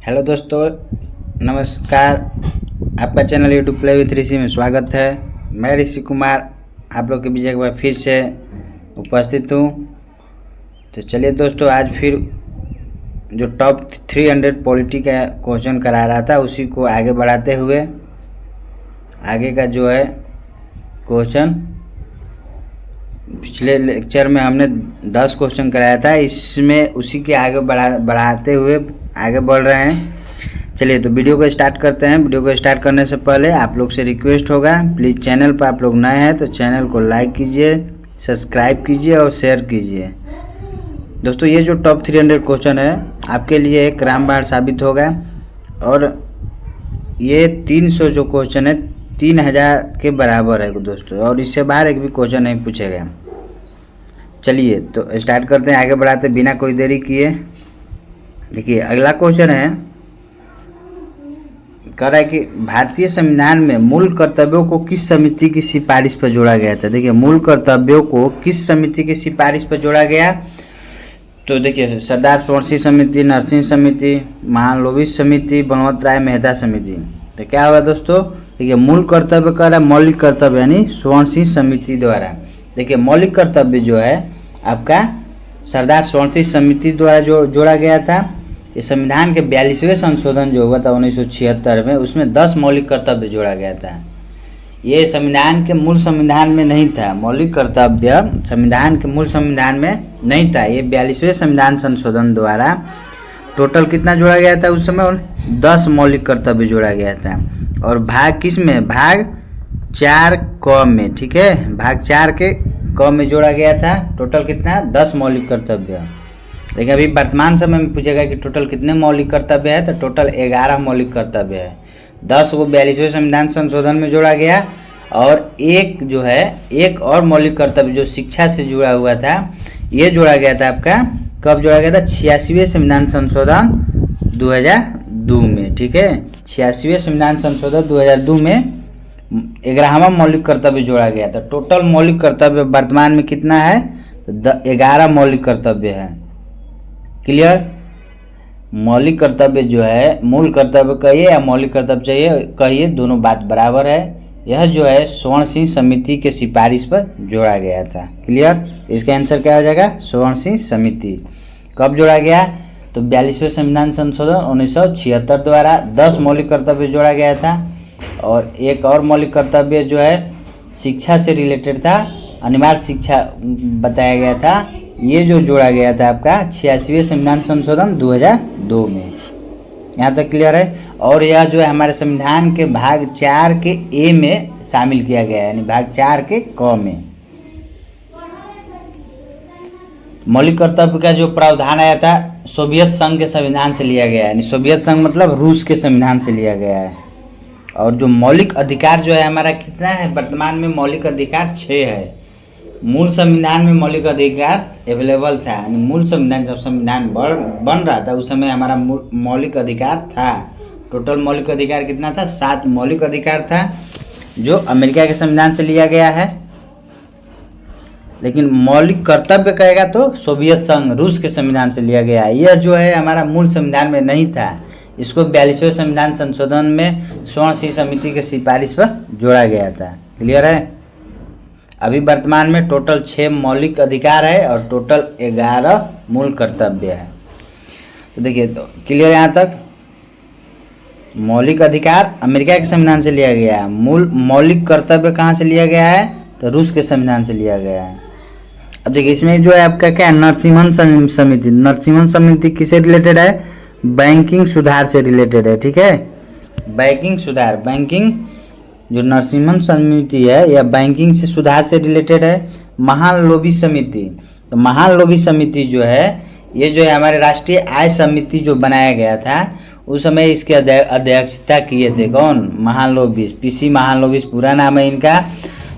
Hello दोस्तों, नमस्कार। आपका चैनल यूट्यूब प्ले विथ ऋषि में स्वागत है। मैं ऋषि कुमार आप लोग के बीच एक बार फिर से उपस्थित हूँ। तो चलिए दोस्तों, आज फिर जो टॉप 300 पॉलिटी का क्वेश्चन करा रहा था उसी को आगे बढ़ाते हुए आगे का जो है क्वेश्चन, पिछले लेक्चर में हमने 10 क्वेश्चन कराया था, इसमें उसी के आगे बढ़ाते हुए आगे बढ़ रहे हैं। चलिए तो वीडियो को स्टार्ट करते हैं। वीडियो को स्टार्ट करने से पहले आप लोग से रिक्वेस्ट होगा, प्लीज़ चैनल पर आप लोग नए हैं तो चैनल को लाइक कीजिए, सब्सक्राइब कीजिए और शेयर कीजिए। दोस्तों, ये जो टॉप 300 क्वेश्चन है आपके लिए एक रामबाण साबित होगा और ये 300 जो क्वेश्चन है 3000 के बराबर है दोस्तों, और इससे बाहर एक भी क्वेश्चन नहीं पूछेगा। चलिए तो स्टार्ट करते हैं, आगे बढ़ाते बिना कोई देरी किए। देखिए अगला क्वेश्चन है, कह रहा है कि भारतीय संविधान में मूल कर्तव्यों को किस समिति की सिफारिश पर जोड़ा गया था। देखिए मूल कर्तव्यों को किस समिति की सिफारिश पर जोड़ा गया, तो देखिए सरदार स्वर्ण सिंह समिति, नरसिंह समिति, महालनोबिस समिति, बलवंत राय मेहता समिति। तो क्या हुआ दोस्तों, देखिए मूल कर्तव्य कह रहा है मौलिक कर्तव्य यानी स्वर्ण सिंह समिति द्वारा। देखिए मौलिक कर्तव्य जो है आपका सरदार स्वर्ण सिंह समिति द्वारा जो जोड़ा गया था। ये संविधान के 42वें संशोधन जो हुआ था 1976 में, उसमें 10 मौलिक कर्तव्य जोड़ा गया था। ये संविधान के मूल संविधान में नहीं था, मौलिक कर्तव्य संविधान के मूल संविधान में नहीं था। ये 42वें संविधान संशोधन द्वारा टोटल कितना जोड़ा गया था उस समय, 10 मौलिक कर्तव्य जोड़ा गया था। और भाग किस में, भाग 4 क में, ठीक है, भाग 4 के क में जोड़ा गया था। टोटल कितना, 10 मौलिक कर्तव्य। लेकिन अभी वर्तमान समय में पूछेगा कि टोटल कितने मौलिक कर्तव्य है, तो टोटल 11 मौलिक कर्तव्य है। 10 को 42वें संविधान संशोधन में जोड़ा गया और एक जो है एक और मौलिक कर्तव्य जो शिक्षा से जुड़ा हुआ था, ये जोड़ा गया था आपका, कब जोड़ा गया था, 86वें संविधान संशोधन 2002 में, ठीक है। 86वें संविधान संशोधन 2002 में 11वां मौलिक कर्तव्य जोड़ा गया था। टोटल मौलिक कर्तव्य वर्तमान में कितना है, तो 11 मौलिक कर्तव्य है। क्लियर। मौलिक कर्तव्य जो है, मूल कर्तव्य कहिए या मौलिक कर्तव्य चाहिए कहिए, दोनों बात बराबर है। यह जो है स्वर्ण सिंह समिति के सिफारिश पर जोड़ा गया था। क्लियर। इसका आंसर क्या हो जाएगा, स्वर्ण सिंह समिति। कब जोड़ा गया, तो 42वें संविधान संशोधन 1976 द्वारा 10 मौलिक कर्तव्य जोड़ा गया था। और एक और मौलिक कर्तव्य जो है शिक्षा से रिलेटेड था, अनिवार्य शिक्षा बताया गया था। ये जो जोड़ा गया था आपका 86वें संविधान संशोधन 2002 में। यहाँ तक क्लियर है। और यह जो है हमारे संविधान के भाग 4 के ए में शामिल किया गया है, यानी भाग 4 के क में। मौलिक कर्तव्य का जो प्रावधान आया था सोवियत संघ के संविधान से लिया गया है, यानी सोवियत संघ मतलब रूस के संविधान से लिया गया है। और जो मौलिक अधिकार जो है हमारा कितना है, वर्तमान में मौलिक अधिकार 6 है। मूल संविधान में मौलिक अधिकार अवेलेबल था, यानी मूल संविधान जब संविधान बन रहा था उस समय हमारा मौलिक अधिकार था। टोटल मौलिक अधिकार कितना था, 7 मौलिक अधिकार था, जो अमेरिका के संविधान से लिया गया है। लेकिन मौलिक कर्तव्य कहेगा तो सोवियत संघ रूस के संविधान से लिया गया है। यह जो है हमारा मूल संविधान में नहीं था, इसको 42वें संविधान संशोधन में स्वर्ण सिंह समिति के सिफारिश पर जोड़ा गया था। क्लियर है। अभी वर्तमान में टोटल 6 मौलिक अधिकार है और टोटल 11 मूल कर्तव्य है। तो देखिए तो क्लियर यहाँ तक। मौलिक अधिकार अमेरिका के संविधान से लिया गया है, मूल मौलिक कर्तव्य कहाँ से लिया गया है, तो रूस के संविधान से लिया गया है। अब देखिए इसमें जो है आपका क्या है, नरसिम्हन समिति। नरसिम्हन समिति किससे रिलेटेड है, बैंकिंग सुधार से रिलेटेड है, ठीक है। बैंकिंग सुधार, बैंकिंग जो नरसिम्हन समिति है यह बैंकिंग से सुधार से रिलेटेड है। महालनोबिस समिति, तो महालनोबिस समिति जो है ये जो है हमारे राष्ट्रीय आय समिति जो बनाया गया था उस समय इसके अध्यक्षता किए थे कौन, महालनोबिस, पीसी महालनोबिस पूरा नाम है इनका।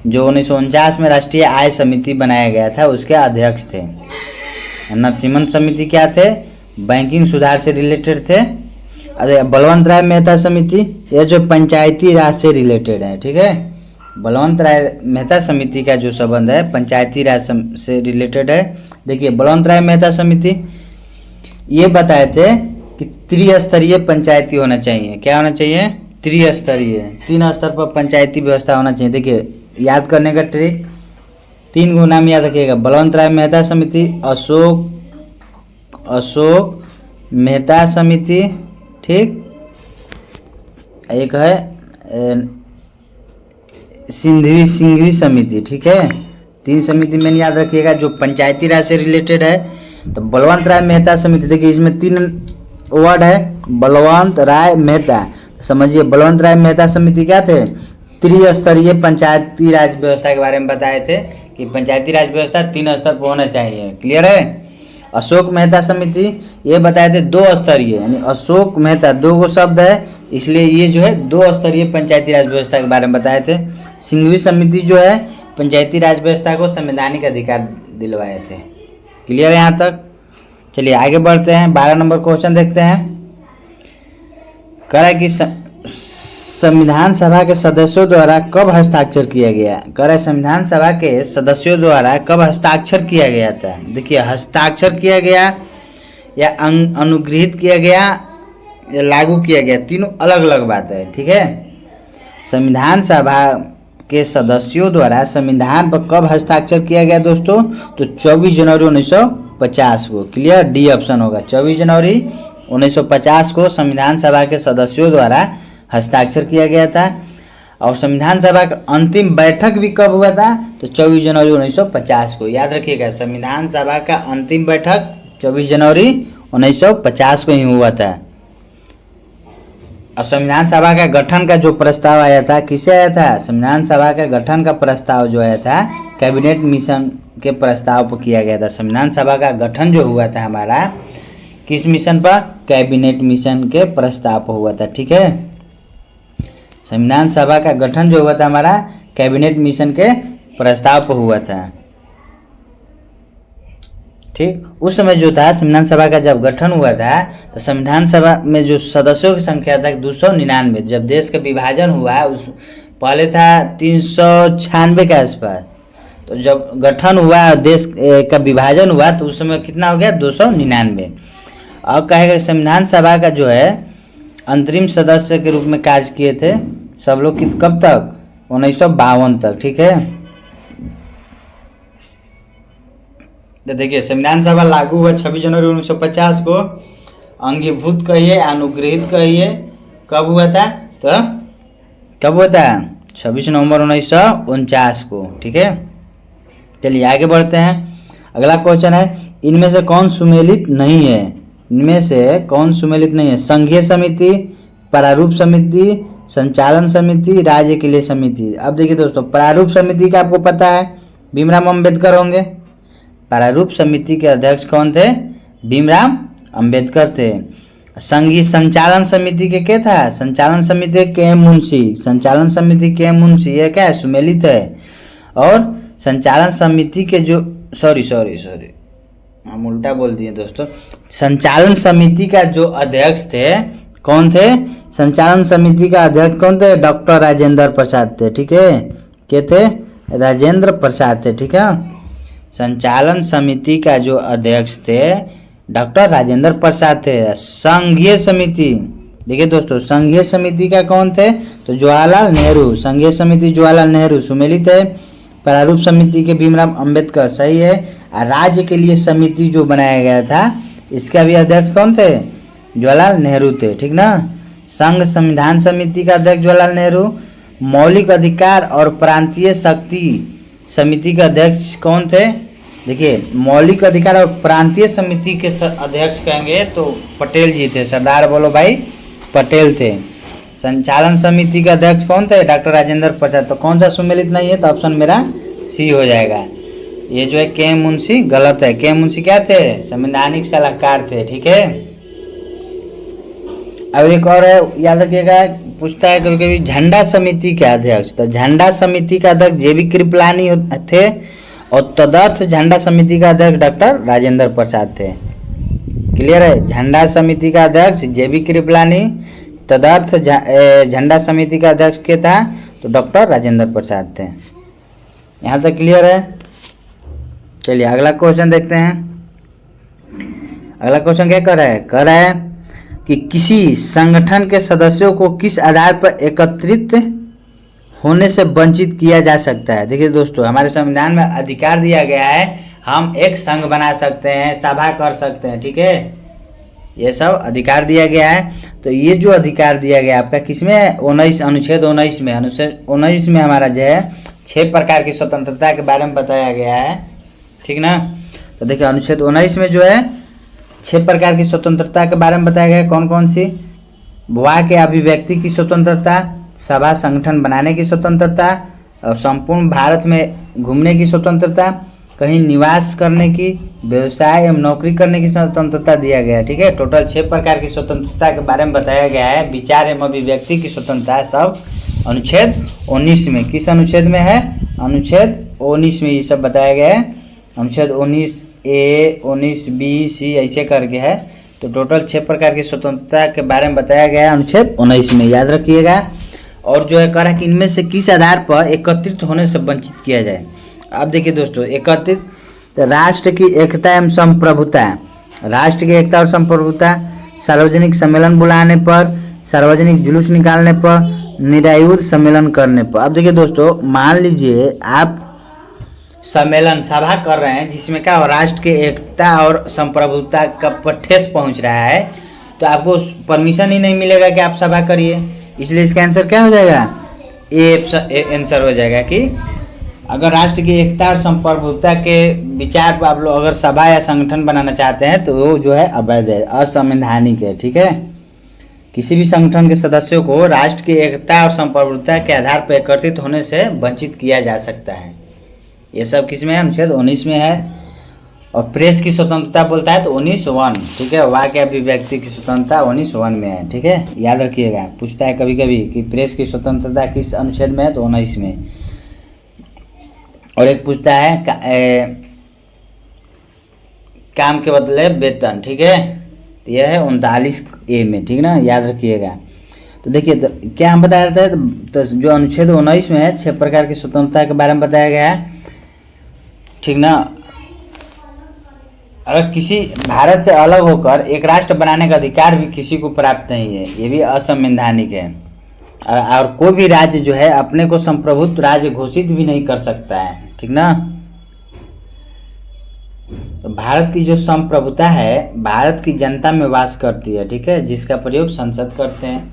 जो 1949 में राष्ट्रीय आय समिति बनाया गया था उसके अध्यक्ष थे। नरसिम्हन समिति क्या थे, बैंकिंग सुधार से रिलेटेड थे। अरे बलवंत राय मेहता समिति ये जो पंचायती राज से रिलेटेड है, ठीक है। बलवंत राय मेहता समिति का जो संबंध है पंचायती राज से रिलेटेड है। देखिए बलवंत राय मेहता समिति ये बताए थे कि त्रिस्तरीय पंचायती होना चाहिए। क्या होना चाहिए? त्रिस्तरीय, 3 स्तर पर पंचायती व्यवस्था होना चाहिए। देखिए याद करने का ट्रिक, 3 गो नाम याद रखिएगा, बलवंत राय मेहता समिति, अशोक मेहता समिति, ठीक, एक है सिंघवी समिति, ठीक है। 3 समिति मैंने याद रखिएगा जो पंचायती राज से रिलेटेड है। तो बलवंत राय मेहता समिति, देखिए इसमें 3 वर्ड है, बलवंत राय मेहता। समझिए बलवंत राय मेहता समिति क्या थे? त्रिस्तरीय पंचायती राज व्यवस्था के बारे में बताए थे कि पंचायती राज व्यवस्था 3 स्तर पर होना चाहिए। क्लियर है? अशोक मेहता समिति ये बताए थे 2 स्तरीय, यानी अशोक मेहता 2 गो शब्द है, इसलिए ये जो है 2 स्तरीय पंचायती राज व्यवस्था के बारे में बताए थे। सिंघवी समिति जो है पंचायती राज व्यवस्था को संवैधानिक अधिकार दिलवाए थे। क्लियर है यहाँ तक? चलिए आगे बढ़ते हैं, 12 नंबर क्वेश्चन देखते हैं। कह रहा है कि संविधान सभा के सदस्यों द्वारा कब हस्ताक्षर किया गया? कह रहा है संविधान सभा के सदस्यों द्वारा कब हस्ताक्षर किया गया था? देखिए हस्ताक्षर किया गया या अनुगृहीत किया गया या लागू किया गया, तीनों अलग अलग बात है, ठीक है। संविधान सभा के सदस्यों द्वारा संविधान पर कब हस्ताक्षर किया गया दोस्तों? तो 24 जनवरी 1950 को। क्लियर? डी ऑप्शन होगा, 24 जनवरी 1950 को संविधान सभा के सदस्यों द्वारा हस्ताक्षर किया गया था। और संविधान सभा का अंतिम बैठक भी कब हुआ था? तो 24 जनवरी 1950 को। याद रखिएगा संविधान सभा का अंतिम बैठक 24 जनवरी 1950 को ही हुआ था। और संविधान सभा का गठन का जो प्रस्ताव आया था, किसे आया था? संविधान सभा का गठन का प्रस्ताव जो आया था कैबिनेट मिशन के प्रस्ताव पर किया गया था। संविधान सभा का गठन जो हुआ था हमारा किस मिशन पर? कैबिनेट मिशन के प्रस्ताव पर हुआ था, ठीक है। संविधान सभा का गठन जो हुआ था हमारा कैबिनेट मिशन के प्रस्ताव पर हुआ था, ठीक। उस समय जो था संविधान सभा का जब गठन हुआ था तो संविधान सभा में जो सदस्यों की संख्या था 299। जब देश का विभाजन हुआ उस पहले था 396 के आसपास, तो जब गठन हुआ देश का विभाजन हुआ तो उस समय कितना हो गया? 299। अब कहेगा संविधान सभा का जो है अंतरिम सदस्य के रूप में कार्य किए थे सब लोग कब तक? 1952 तक, ठीक है। तो देखिए संविधान सभा लागू हुआ 26 जनवरी 1950 को, अंगीभूत कहिए अनुगृहीत कहिए कब हुआ था? तो कब हुआ था? 26 नवंबर 1949 को, ठीक है। चलिए आगे बढ़ते हैं। अगला क्वेश्चन है इनमें से कौन सुमेलित नहीं है? इनमें से कौन सुमेलित नहीं है? संघीय समिति, प्रारूप समिति, संचालन समिति, राज्य के लिए समिति। अब देखिए दोस्तों प्रारूप समिति का आपको पता है भीमराव अंबेडकर होंगे। प्रारूप समिति के अध्यक्ष कौन थे? भीमराव अंबेडकर थे। संघीय संचालन समिति के क्या था? संचालन समिति के मुंशी। संचालन समिति के मुंशी ये क्या है? सुमेलित है। और संचालन समिति के जो सॉरी हम उल्टा बोल दिए दोस्तों। संचालन समिति का जो अध्यक्ष थे कौन थे? संचालन समिति का अध्यक्ष कौन थे? डॉक्टर राजेंद्र प्रसाद थे, ठीक है। क्या थे? राजेंद्र प्रसाद थे, ठीक है। संचालन समिति का जो अध्यक्ष थे डॉक्टर राजेंद्र प्रसाद थे। संघीय समिति देखिए दोस्तों संघीय समिति का कौन थे? तो जवाहरलाल नेहरू। संघीय समिति जवाहरलाल नेहरू सुमेलित है। प्रारूप समिति के भीमराव अंबेडकर सही है। राज्य के लिए समिति जो बनाया गया था इसका भी अध्यक्ष कौन थे? जवाहरलाल नेहरू थे, ठीक ना। संघ संविधान समिति का अध्यक्ष जवाहरलाल नेहरू। मौलिक अधिकार और प्रांतीय शक्ति समिति के अध्यक्ष कौन थे? देखिए मौलिक अधिकार और प्रांतीय समिति के अध्यक्ष कहेंगे तो पटेल जी थे, सरदार वल्लभ भाई पटेल थे। संचालन समिति के अध्यक्ष कौन थे? डॉक्टर राजेंद्र प्रसाद। तो कौन सा सुमेलित नहीं है? तो ऑप्शन मेरा सी हो जाएगा। ये जो है के मुंशी गलत है। के मुंशी क्या थे? संवैधानिक सलाहकार थे, ठीक है। अब एक और है याद रखिएगा, पूछता है कभी कभी झंडा समिति के अध्यक्ष। तो झंडा समिति का अध्यक्ष जेबी कृपलानी थे और तदर्थ झंडा समिति का अध्यक्ष डॉक्टर राजेंद्र प्रसाद थे। क्लियर है? झंडा समिति का अध्यक्ष जेबी कृपलानी, तदर्थ झंडा समिति का अध्यक्ष क्या था? तो डॉक्टर राजेंद्र प्रसाद थे। यहाँ तक क्लियर है? चलिए अगला क्वेश्चन देखते हैं। अगला क्वेश्चन क्या कर रहा है? कि किसी संगठन के सदस्यों को किस आधार पर एकत्रित होने से वंचित किया जा सकता है। देखिए दोस्तों, हमारे संविधान में अधिकार दिया गया है, हम एक संघ बना सकते हैं, सभा कर सकते हैं, ठीक है, ये सब अधिकार दिया गया है। तो ये जो अधिकार दिया गया आपका किसमें, 19 अनुच्छेद 19 में, अनुच्छेद 19 में हमारा जो है 6 प्रकार की स्वतंत्रता के बारे में बताया गया है, ठीक ना। तो देखिए अनुच्छेद 19 में जो है 6 प्रकार की स्वतंत्रता के बारे में बताया गया है। कौन कौन सी, वाक के अभिव्यक्ति की स्वतंत्रता, सभा संगठन बनाने की स्वतंत्रता, और संपूर्ण भारत में घूमने की स्वतंत्रता, कहीं निवास करने की, व्यवसाय एवं नौकरी करने की स्वतंत्रता दिया गया है, ठीक है। टोटल 6 प्रकार की स्वतंत्रता के बारे में बताया गया है। विचार एवं अभिव्यक्ति की स्वतंत्रता सब अनुच्छेद 19 में, किस अनुच्छेद में है, अनुच्छेद 19 में ये सब बताया गया है। अनुच्छेद 19A 19B C ऐसे करके है। तो टोटल 6 प्रकार की स्वतंत्रता के बारे में बताया गया है अनुच्छेद 19 में, याद रखिएगा। और जो है कह रहा है कि इनमें से किस आधार पर एकत्रित होने से वंचित किया जाए। अब देखिए दोस्तों, एकत्रित तो राष्ट्र की एकता एवं संप्रभुता, राष्ट्र की एकता और संप्रभुता, सार्वजनिक सम्मेलन बुलाने पर, सार्वजनिक जुलूस निकालने पर, निरायुध सम्मेलन करने पर। अब देखिए दोस्तों, मान लीजिए आप सम्मेलन सभा कर रहे हैं जिसमें क्या हो, राष्ट्र की एकता और संप्रभुता का पर ठेस पहुंच रहा है, तो आपको परमिशन ही नहीं मिलेगा कि आप सभा करिए। इसलिए इसका आंसर क्या हो जाएगा, ए आंसर हो जाएगा कि अगर राष्ट्र की एकता और संप्रभुता के विचार पर आप लोग अगर सभा या संगठन बनाना चाहते हैं तो वो जो है अवैध है, असंवैधानिक है, ठीक है। किसी भी संगठन के सदस्यों को राष्ट्र की एकता और संप्रभुता के आधार पर एकत्रित होने से वंचित किया जा सकता है। ये सब किस में है, अनुच्छेद 19 में है। और प्रेस की स्वतंत्रता बोलता है तो 19(1), ठीक है। वाक अभिव्यक्ति की स्वतंत्रता 19(1) में है, ठीक है, याद रखिएगा। पूछता है कभी कभी कि प्रेस की स्वतंत्रता किस अनुच्छेद में है, तो 19 में। और एक पूछता है काम के बदले वेतन, ठीक है, तो यह है 39A में, ठीक ना, याद रखिएगा। तो देखिए तो क्या हम बता रहे थे, तो जो अनुच्छेद 19 में है 6 प्रकार की स्वतंत्रता के बारे में बताया गया है, ठीक ना। अगर किसी भारत से अलग होकर एक राष्ट्र बनाने का अधिकार भी किसी को प्राप्त नहीं है, ये भी असंवैधानिक है। और कोई भी राज्य जो है अपने को संप्रभुत्व राज्य घोषित भी नहीं कर सकता है, ठीक ना। तो भारत की जो संप्रभुता है भारत की जनता में वास करती है, ठीक है, जिसका प्रयोग संसद करते हैं।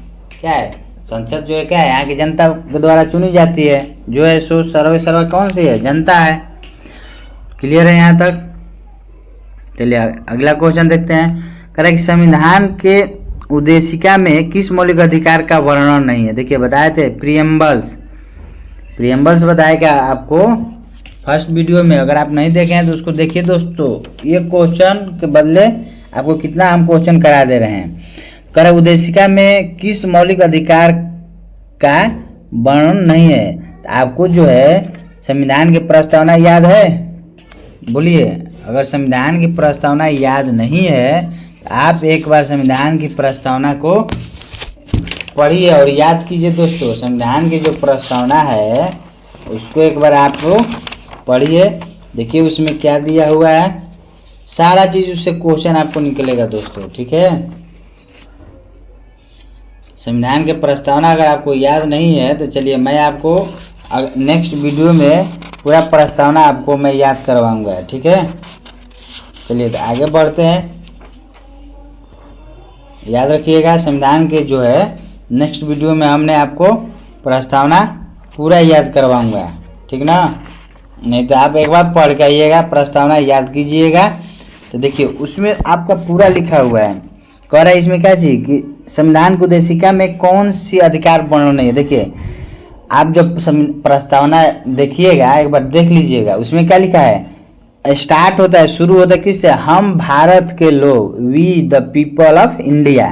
क्या है, संसद जो है क्या है, यहाँ की जनता के द्वारा चुनी जाती है, जो है सो सर्वे सर्वा कौन सी है, जनता है। क्लियर है यहाँ तक। चलिए अगला क्वेश्चन देखते हैं। कह रहा है कि संविधान के उद्देशिका में किस मौलिक अधिकार का वर्णन नहीं है। देखिए बताए थे प्रियम्बल्स बताया क्या आपको फर्स्ट वीडियो में, अगर आप नहीं देखे हैं तो उसको देखिए दोस्तों। ये क्वेश्चन के बदले आपको कितना हम क्वेश्चन करा दे रहे हैं। कह रहे उद्देशिका में किस मौलिक अधिकार का वर्णन नहीं है। तो आपको जो है संविधान की प्रस्तावना याद है, बोलिए। अगर संविधान की प्रस्तावना याद नहीं है आप एक बार संविधान की प्रस्तावना को पढ़िए और याद कीजिए दोस्तों। संविधान की जो प्रस्तावना है उसको एक बार आप पढ़िए, देखिए उसमें क्या दिया हुआ है, सारा चीज उससे क्वेश्चन आपको निकलेगा दोस्तों, ठीक है। संविधान की प्रस्तावना अगर आपको याद नहीं है तो चलिए मैं आपको नेक्स्ट वीडियो में पूरा प्रस्तावना आपको मैं याद करवाऊंगा, ठीक है। चलिए तो आगे बढ़ते हैं। याद रखिएगा संविधान के जो है नेक्स्ट वीडियो में हमने आपको प्रस्तावना पूरा याद करवाऊंगा, ठीक ना। नहीं तो आप एक बार पढ़ के आइएगा, प्रस्तावना याद कीजिएगा। तो देखिए उसमें आपका पूरा लिखा हुआ है। कह रहा है इसमें क्या चीज कि संविधान की उद्देशिका में कौन सी अधिकार वर्णन नहीं है। देखिए आप जब प्रस्तावना देखिएगा एक बार देख लीजिएगा, उसमें क्या लिखा है, स्टार्ट होता है, शुरू होता है किससे, हम भारत के लोग, we the people of India.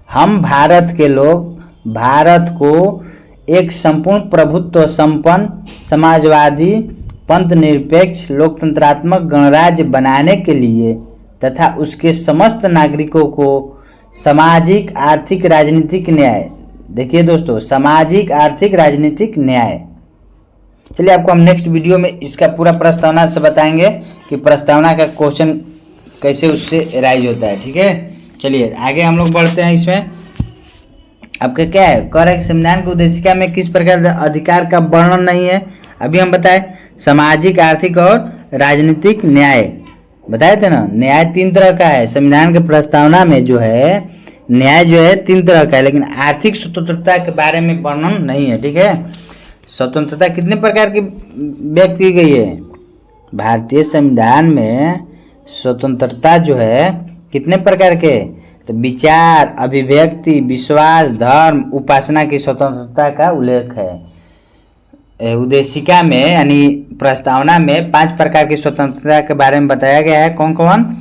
हम भारत के लोग भारत को एक संपूर्ण प्रभुत्व संपन्न समाजवादी पंथ निरपेक्ष लोकतंत्रात्मक गणराज्य बनाने के लिए तथा उसके समस्त नागरिकों को सामाजिक आर्थिक राजनीतिक न्याय, देखिए दोस्तों सामाजिक आर्थिक राजनीतिक न्याय। चलिए आपको हम नेक्स्ट वीडियो में इसका पूरा प्रस्तावना से बताएंगे कि प्रस्तावना का क्वेश्चन कैसे उससे राइज होता है, ठीक है। चलिए आगे हम लोग बढ़ते हैं। इसमें आपका क्या है, कह रहा है कि संविधान की उद्देशिका में किस प्रकार अधिकार का वर्णन नहीं है। अभी हम बताए सामाजिक, आर्थिक और राजनीतिक न्याय बताए थे ना। न्याय 3 तरह का है संविधान के प्रस्तावना में, जो है न्याय जो है 3 तरह का है, लेकिन आर्थिक स्वतंत्रता के बारे में वर्णन नहीं है। ठीक है, स्वतंत्रता कितने प्रकार की व्यक्त की गई है भारतीय संविधान में? स्वतंत्रता जो है कितने प्रकार के, तो विचार, अभिव्यक्ति, विश्वास, धर्म, उपासना की स्वतंत्रता का उल्लेख है। उद्देशिका में यानी प्रस्तावना में 5 प्रकार की स्वतंत्रता के बारे में बताया गया है। कौन कौन?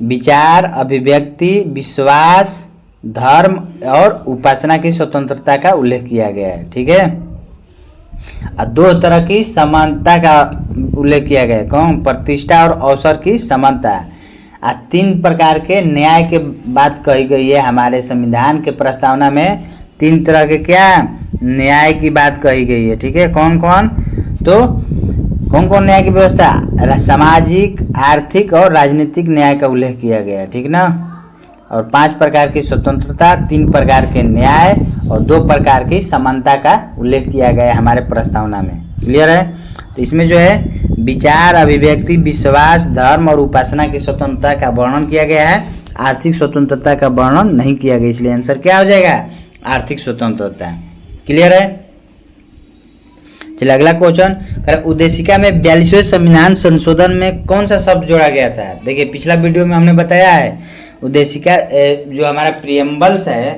विचार, अभिव्यक्ति, विश्वास, धर्म और उपासना की स्वतंत्रता का उल्लेख किया गया है। ठीक है, और 2 तरह की समानता का उल्लेख किया गया है। कौन? प्रतिष्ठा और अवसर की समानता। 3 प्रकार के न्याय के बात कही गई है हमारे संविधान के प्रस्तावना में। 3 तरह के क्या न्याय की बात कही गई है। ठीक है, कौन कौन? तो कौन कौन न्याय की व्यवस्था? सामाजिक, आर्थिक और राजनीतिक न्याय का उल्लेख किया गया है। ठीक ना, और 5 प्रकार की स्वतंत्रता, 3 प्रकार के न्याय और 2 प्रकार की समानता का उल्लेख किया गया है हमारे प्रस्तावना में। क्लियर है? तो इसमें जो है विचार, अभिव्यक्ति, विश्वास, धर्म और उपासना की स्वतंत्रता का वर्णन किया गया है, आर्थिक स्वतंत्रता का वर्णन नहीं किया गया। इसलिए आंसर क्या हो जाएगा? आर्थिक स्वतंत्रता। क्लियर है? चलिए अगला क्वेश्चन, उद्देशिका में 42वें संविधान संशोधन में कौन सा शब्द जोड़ा गया था? देखिए पिछला वीडियो में हमने बताया है उद्देशिका जो हमारा प्रियम्बल्स है,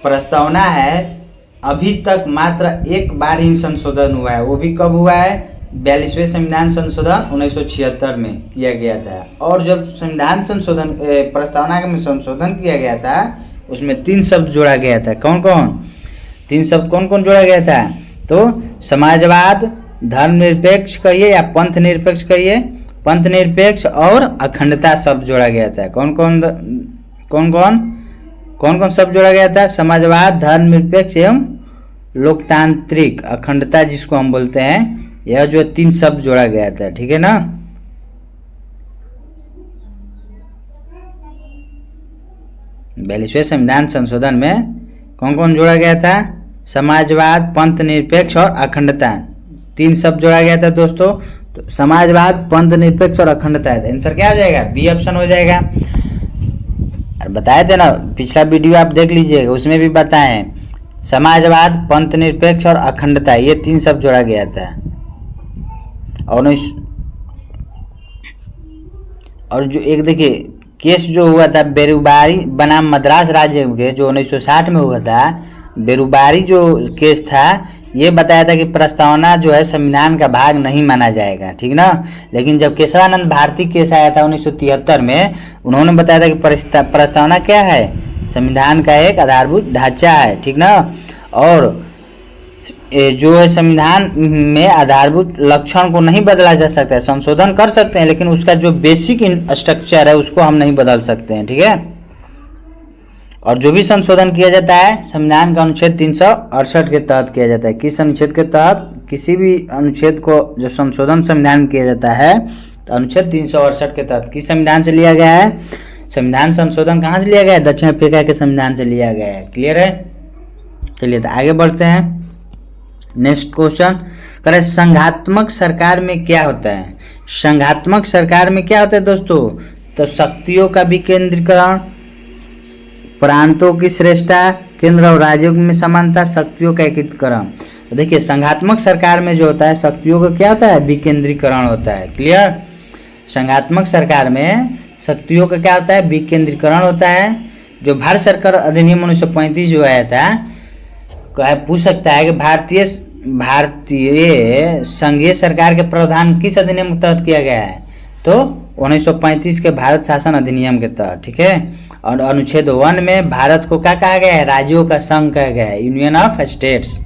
प्रस्तावना है, अभी तक मात्र 1 बार ही संशोधन हुआ है। वो भी कब हुआ है? 42वें संविधान संशोधन 1976 में किया गया था। और जब संविधान संशोधन प्रस्तावना में संशोधन किया गया था उसमें 3 शब्द जोड़ा गया था। कौन कौन? 3 शब्द कौन कौन जोड़ा गया था? तो समाजवाद, धर्मनिरपेक्ष कहिए या पंथ निरपेक्ष कहिए, पंथ निरपेक्ष और अखंडता शब्द जोड़ा गया था। कौन कौन शब्द जोड़ा गया था? समाजवाद, धर्मनिरपेक्ष एवं लोकतांत्रिक, अखंडता जिसको हम बोलते हैं, यह जो 3 शब्द जोड़ा गया था। ठीक है ना, 42वें संविधान संशोधन में कौन कौन जोड़ा गया था? समाजवाद, पंथ निरपेक्ष और अखंडता, 3 शब्द जोड़ा गया था दोस्तों। तो समाजवाद, पंथ निरपेक्ष और अखंडता है, आंसर क्या हो जाएगा? बी ऑप्शन हो जाएगा। और बताए थे ना, पिछला वीडियो आप देख लीजिएगा, उसमें भी बताएं समाजवाद, पंथ निरपेक्ष और अखंडता, ये 3 शब्द जोड़ा गया था। और जो एक देखिए केस जो हुआ था बेरुबारी बनाम मद्रास राज्य के, जो 1960 में हुआ था, बेरुबारी जो केस था, ये बताया था कि प्रस्तावना जो है संविधान का भाग नहीं माना जाएगा। ठीक ना, लेकिन जब केशवानंद भारती केस आया था 1973 में, उन्होंने बताया था कि प्रस्तावना क्या है? संविधान का एक आधारभूत ढांचा है। ठीक ना, और जो है संविधान में आधारभूत लक्षण को नहीं बदला जा सकता है, संशोधन कर सकते हैं लेकिन उसका जो बेसिक स्ट्रक्चर है उसको हम नहीं बदल सकते हैं। ठीक है, और जो भी संशोधन किया जाता है संविधान का अनुच्छेद 368 के तहत किया जाता है। किस अनुच्छेद के तहत? किसी भी अनुच्छेद को जो संशोधन संविधान किया जाता है तो अनुच्छेद 368 के तहत। किस संविधान से लिया गया है? संविधान संशोधन कहाँ से लिया गया है? दक्षिण अफ्रीका के संविधान से लिया गया है। क्लियर है? चलिए तो आगे बढ़ते हैं। नेक्स्ट क्वेश्चन, करें संघात्मक सरकार में क्या होता है? संघात्मक सरकार में क्या होता है दोस्तों? तो शक्तियों का विकेंद्रीकरण, प्रांतों की श्रेष्ठता, केंद्र और राज्यों में समानता, शक्तियों का एकीकरण। तो देखिए संघात्मक सरकार में जो होता है शक्तियों का क्या होता है? विकेंद्रीकरण होता है। क्लियर? संघात्मक सरकार में शक्तियों का क्या होता है? विकेंद्रीकरण होता है। जो भारत सरकार अधिनियम 1935 जो आया था, पूछ सकता है कि भारतीय संघीय सरकार के प्रावधान किस अधिनियम के तहत किया गया है? तो 1935 के भारत शासन अधिनियम के तहत। ठीक है, और अनुच्छेद 1 में भारत को क्या कहा गया है? राज्यों का संघ कहा गया है, यूनियन ऑफ स्टेट्स।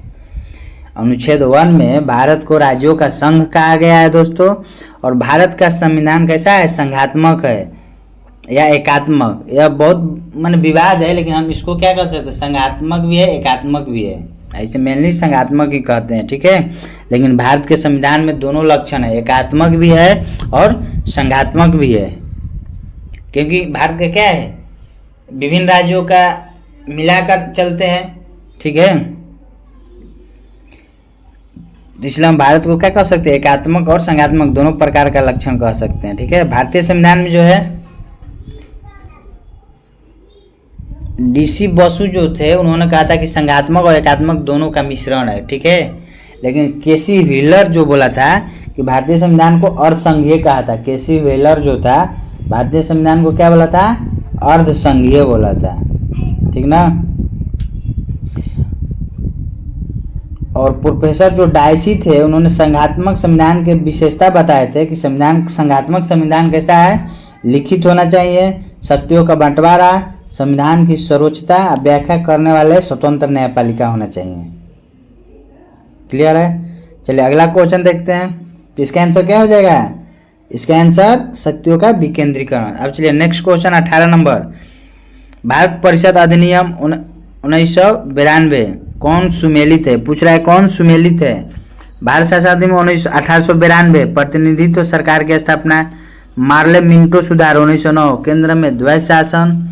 अनुच्छेद 1 में भारत को राज्यों का संघ कहा गया है दोस्तों। और भारत का संविधान कैसा है? संघात्मक है या एकात्मक, यह बहुत विवाद है, लेकिन हम इसको क्या कर सकते हैं? संघात्मक भी है, एकात्मक भी है। ऐसे मेनली संघात्मक ही कहते हैं। ठीक है, लेकिन भारत के संविधान में दोनों लक्षण है, एकात्मक भी है और संघात्मक भी है। क्योंकि भारत का क्या है? विभिन्न राज्यों का मिलाकर चलते हैं, ठीक है। इसलिए हम भारत को क्या कह सकते हैं, एकात्मक और संघात्मक दोनों प्रकार का लक्षण कह सकते हैं, ठीक है। भारतीय संविधान में जो है डीसी बसु जो थे उन्होंने कहा था कि संघात्मक और एकात्मक दोनों का मिश्रण है, ठीक है। लेकिन केसी व्हीलर जो बोला था कि भारतीय संविधान को अर्धसंघीय कहा था, केसी व्हीलर जो था भारतीय संविधान को क्या बोला था, अर्धसंघीय बोला था, ठीक ना। और प्रोफेसर जो डायसी थे उन्होंने संघात्मक संविधान के विशेषता बताए थे कि संघात्मक संविधान कैसा है, लिखित होना चाहिए, शक्तियों का बंटवारा, संविधान की सर्वोच्चता, व्याख्या करने वाले स्वतंत्र न्यायपालिका होना चाहिए। क्लियर है। चलिए अगला क्वेश्चन देखते हैं। इसका आंसर क्या हो जाएगा, इसका आंसर शक्तियों का विकेंद्रीकरण। अब चलिए नेक्स्ट क्वेश्चन 18 नंबर, भारत परिषद अधिनियम 1992 कौन सुमेलित है, पूछ रहा है कौन सुमेलित है। भारत शासन अधिनियम 1892 प्रतिनिधित्व सरकार की स्थापना, मार्ले मिंटो सुधार 1909 केंद्र में द्वैत शासन,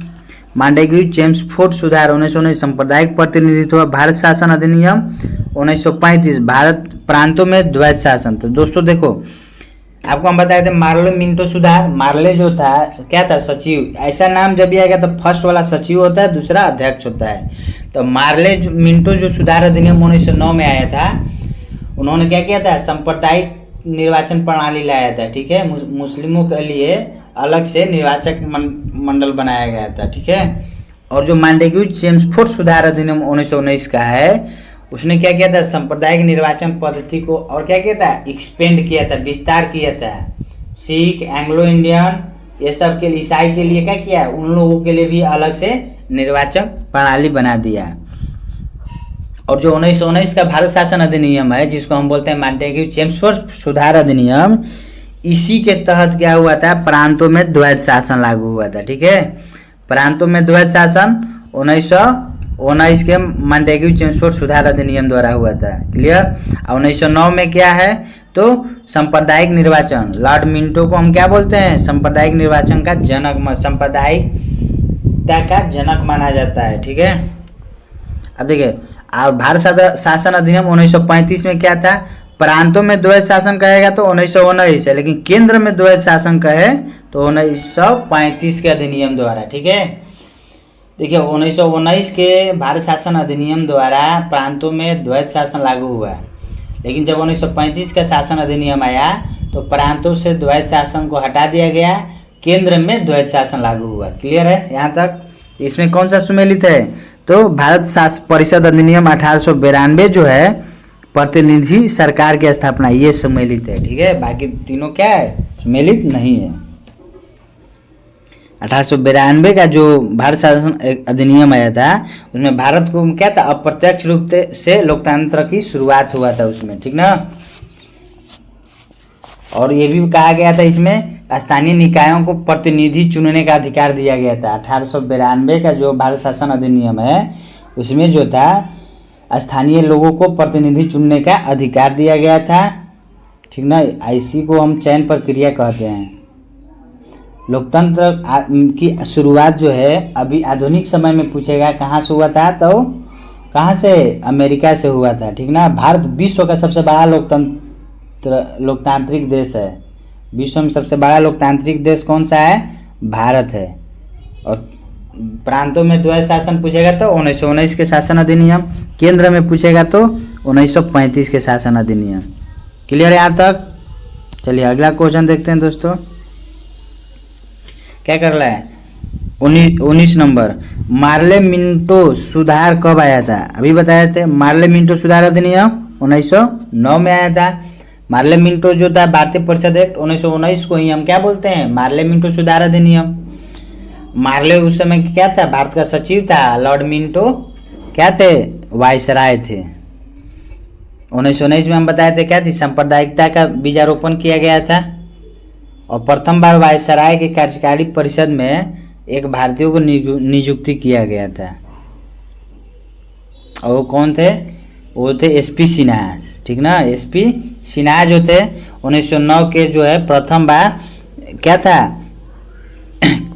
मांडेग्यू चेम्सफोर्ड सुधार 1919 सांप्रदायिक प्रतिनिधित्व, भारत शासन अधिनियम 1935 भारत प्रांतों में द्वैत शासन। तो दोस्तों देखो आपको हम बताए थे मार्ले मिंटो सुधार, मार्ले जो था क्या था, सचिव। ऐसा नाम जब भी आएगा तो फर्स्ट वाला सचिव होता है, दूसरा अध्यक्ष होता है। तो मार्ले मिंटो जो सुधार अधिनियम 1909 में आया था, उन्होंने क्या किया था, सांप्रदायिक निर्वाचन प्रणाली लाया था, ठीक है। मुस्लिमों के लिए अलग से निर्वाचक मंडल बनाया गया था, ठीक है। और जो मांडेग्यू चेम्सफोर्ड सुधार अधिनियम 1919 का है, उसने क्या किया था, सांप्रदायिक निर्वाचन पद्धति को और क्या किया था, एक्सपेंड किया था, विस्तार किया था। सिख, एंग्लो इंडियन, ये सब के लिए, ईसाई के लिए क्या किया, उन लोगों के लिए भी अलग से निर्वाचन प्रणाली बना दिया। और जो 1919 का भारत शासन अधिनियम है, जिसको हम बोलते हैं मांटेग्यू चेम्सफोर्ड सुधार अधिनियम, इसी के तहत क्या हुआ था, प्रांतों में द्वैत शासन लागू हुआ था, ठीक है। प्रांतों में द्वैत शासन 1919 के मांटेग्यू चेम्सफोर्ड सुधार अधिनियम द्वारा हुआ था। क्लियर। 1909 में क्या है, तो सांप्रदायिक निर्वाचन, लॉर्ड मिंटो को हम क्या बोलते हैं, सांप्रदायिक निर्वाचन का जनक, सांप्रदायिकता का जनक माना जाता है, ठीक है। अब देखिए भारत शासन अधिनियम 1935 में क्या था, प्रांतों में द्वैत शासन कहेगा तो 1919 है, लेकिन केंद्र में द्वैत शासन कहे तो 1935 के अधिनियम द्वारा, ठीक है। देखिए 1919 के भारत शासन अधिनियम द्वारा प्रांतों में द्वैत शासन लागू हुआ, लेकिन जब 1935 का शासन अधिनियम आया तो प्रांतों से द्वैत शासन को हटा दिया गया, केंद्र में द्वैत शासन लागू हुआ। क्लियर है यहाँ तक। इसमें कौन सा सुमेलित है, तो भारत परिषद अधिनियम 1892 जो है प्रतिनिधि सरकार की स्थापना, ये सम्मिलित है, ठीक है। बाकी तीनों क्या है, सम्मिलित नहीं है। 1892 का जो भारत शासन अधिनियम आया था, उसमें भारत को क्या था, अप्रत्यक्ष रूप से लोकतंत्र की शुरुआत हुआ था उसमें, ठीक ना। और ये भी कहा गया था इसमें स्थानीय निकायों को प्रतिनिधि चुनने का अधिकार दिया गया था। 1892 का जो भारत शासन अधिनियम है, उसमें जो था स्थानीय लोगों को प्रतिनिधि चुनने का अधिकार दिया गया था, ठीक ना। इसी को हम चयन प्रक्रिया कहते हैं। लोकतंत्र की शुरुआत जो है अभी आधुनिक समय में पूछेगा कहाँ से हुआ था, तो कहाँ से, अमेरिका से हुआ था, ठीक ना। भारत विश्व का सबसे बड़ा लोकतांत्रिक देश है। विश्व में सबसे बड़ा लोकतांत्रिक देश कौन सा है, भारत है। और प्रांतों में द्वैत शासन पूछेगा तो 1919 के शासन अधिनियम, केंद्र में पूछेगा तो 1935 के शासन अधिनियम। क्लियर है यहाँ तक। चलिए अगला क्वेश्चन देखते हैं दोस्तों, क्या कर रहा है, 19 नंबर, मार्ले मिंटो सुधार कब आया था, अभी बताए थे। मार्ले मिंटो सुधार अधिनियम 1909 में आया था। मार्ले मिंटो जो था भारतीय परिषद एक्ट 1919 को ही हम क्या बोलते हैं, मार्ले मिंटो सुधार अधिनियम। मार्ले उस समय क्या था, भारत का सचिव था। लॉर्ड मिंटो क्या थे, वायसराय थे। 1919 में हम बताए थे क्या थी, सांप्रदायिकता का बीजारोपण किया गया था। और प्रथम बार वायसराय के कार्यकारी परिषद में एक भारतीय को नियुक्ति किया गया था। और वो कौन थे, वो थे एसपी सिन्हा, ठीक ना। एसपी सिन्हा जो थे 1909 के जो है प्रथम बार क्या था,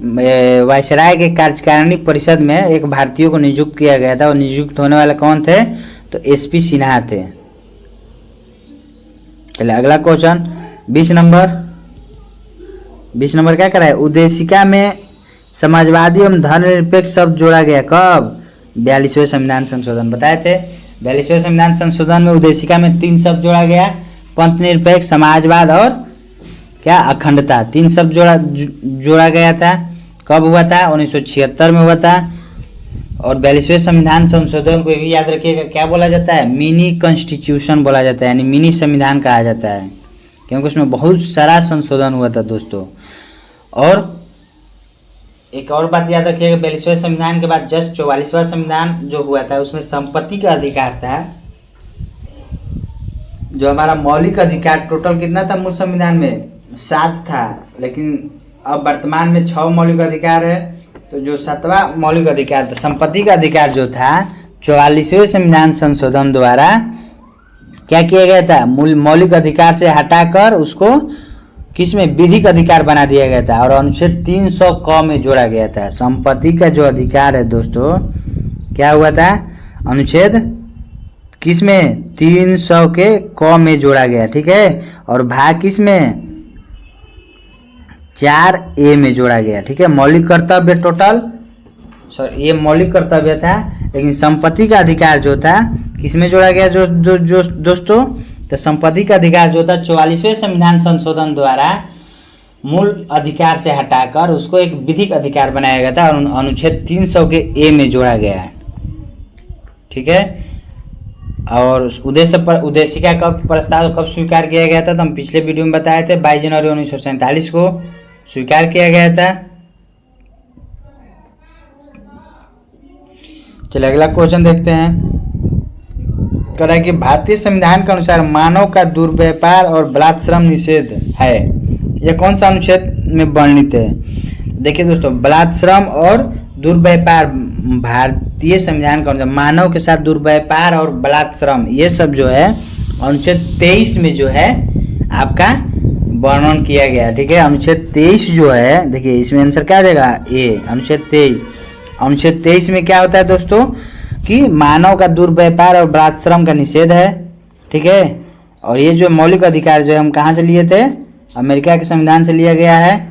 वायसराय के कार्यकारिणी परिषद में एक भारतीय को नियुक्त किया गया था और नियुक्त होने वाले कौन थे? तो एसपी सिन्हा थे। चलिए अगला क्वेश्चन 20 नंबर क्या करा है? उद्देशिका में समाजवादी एवं धर्मनिरपेक्ष शब्द जोड़ा गया कब? 42वें संविधान संशोधन बताए थे। 42वें संविधान संशोधन में उद्देशिका में 3 शब्द जोड़ा गया, पंथ निरपेक्ष, समाजवाद और क्या? अखंडता। 3 शब्द जोड़ा गया था। कब हुआ था? 1976 में हुआ था। और 42वें संविधान संशोधन को भी याद रखिएगा, क्या बोला जाता है? मिनी कॉन्स्टिट्यूशन बोला जाता है, यानी मिनी संविधान कहा जाता है, क्योंकि उसमें बहुत सारा संशोधन हुआ था दोस्तों। और एक और बात याद रखिएगा, 42वें संविधान के बाद जस्ट 44वां संविधान जो हुआ था उसमें संपत्ति का अधिकार था, जो हमारा मौलिक अधिकार। टोटल कितना था मूल संविधान में? 7 था, लेकिन अब वर्तमान में 6 मौलिक अधिकार है। तो जो 7वां मौलिक अधिकार था, संपत्ति का अधिकार जो था, 44वें संविधान संशोधन द्वारा क्या किया गया था? मौलिक अधिकार से हटाकर उसको किस में? विधिक अधिकार बना दिया गया था और अनुच्छेद 300 क में जोड़ा गया था। संपत्ति का जो अधिकार है दोस्तों, क्या हुआ था? अनुच्छेद किस में? 300 के क में जोड़ा गया, ठीक है। और भाग किस में? 4A में जोड़ा गया, ठीक है। मौलिक कर्तव्य टोटल, सॉरी ये मौलिक कर्तव्य था, लेकिन संपत्ति का अधिकार जो था किस में जोड़ा गया? जो दोस्तों, तो संपत्ति का अधिकार जो था 44वें संविधान संशोधन द्वारा मूल अधिकार से हटाकर उसको एक विधिक अधिकार बनाया गया था और अनुच्छेद 300 के A में जोड़ा गया है, ठीक है। और उद्देशिका का प्रस्ताव कब स्वीकार किया गया था? तो हम पिछले वीडियो में बताए थे, 22 जनवरी 1947 को स्वीकार किया गया था। चलिए अगला क्वेश्चन देखते हैं। कह कि भारतीय संविधान के अनुसार मानव का दुर्व्यापार और बलात्श्रम निषेध है। यह कौन सा अनुच्छेद में वर्णित है? देखिए दोस्तों, बलात्श्रम और दुर्व्यापार भारतीय संविधान का अनुसार मानव के साथ दुर्व्यापार और बलात्श्रम ये सब जो है अनुच्छेद 23 में जो है आपका वर्णन किया गया है, ठीक है। अनुच्छेद 23 जो है, देखिए इसमें आंसर क्या देगा? ए, अनुच्छेद 23। अनुच्छेद 23 में क्या होता है दोस्तों कि मानव का दुर्व्यापार और बलात्श्रम का निषेध है, ठीक है। और ये जो मौलिक अधिकार जो है हम कहाँ से लिए थे? अमेरिका के संविधान से लिया गया है।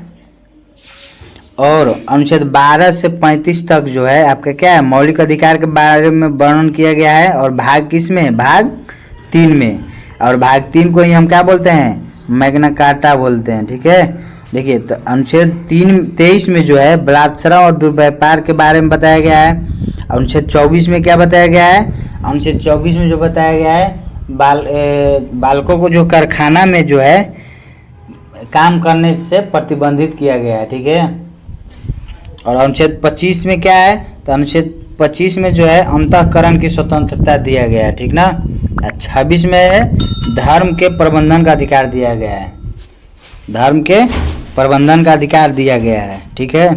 और अनुच्छेद 12 से 35 तक जो है आपका क्या है? मौलिक अधिकार के बारे में वर्णन किया गया है। और भाग किस में? भाग 3 में। और भाग 3 को ही हम क्या बोलते हैं? मैग्ना कार्टा बोलते हैं, ठीक है। देखिए तो अनुच्छेद 23 में जो है बलात्श्रम और दुर्व्यापार के बारे में बताया गया है। अनुच्छेद 24 में क्या बताया गया है? अनुच्छेद 24 में जो बताया गया है बालकों को जो कारखाना में जो है काम करने से प्रतिबंधित किया गया है, ठीक है। और अनुच्छेद 25 में क्या है? तो अनुच्छेद 25 में जो है अंतःकरण की स्वतंत्रता दिया गया है, ठीक ना। 26 में है धर्म के प्रबंधन का अधिकार दिया गया है, धर्म के प्रबंधन का अधिकार दिया गया है, ठीक है।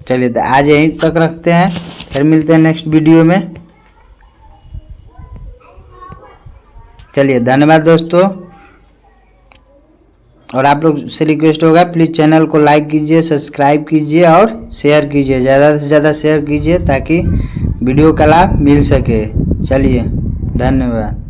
चलिए तो आज यहीं तक रखते हैं, फिर मिलते हैं नेक्स्ट वीडियो में। चलिए धन्यवाद दोस्तों। और आप लोग से रिक्वेस्ट होगा प्लीज़ चैनल को लाइक कीजिए, सब्सक्राइब कीजिए और शेयर कीजिए, ज़्यादा से ज़्यादा शेयर कीजिए ताकि वीडियो का लाभ मिल सके। चलिए धन्यवाद।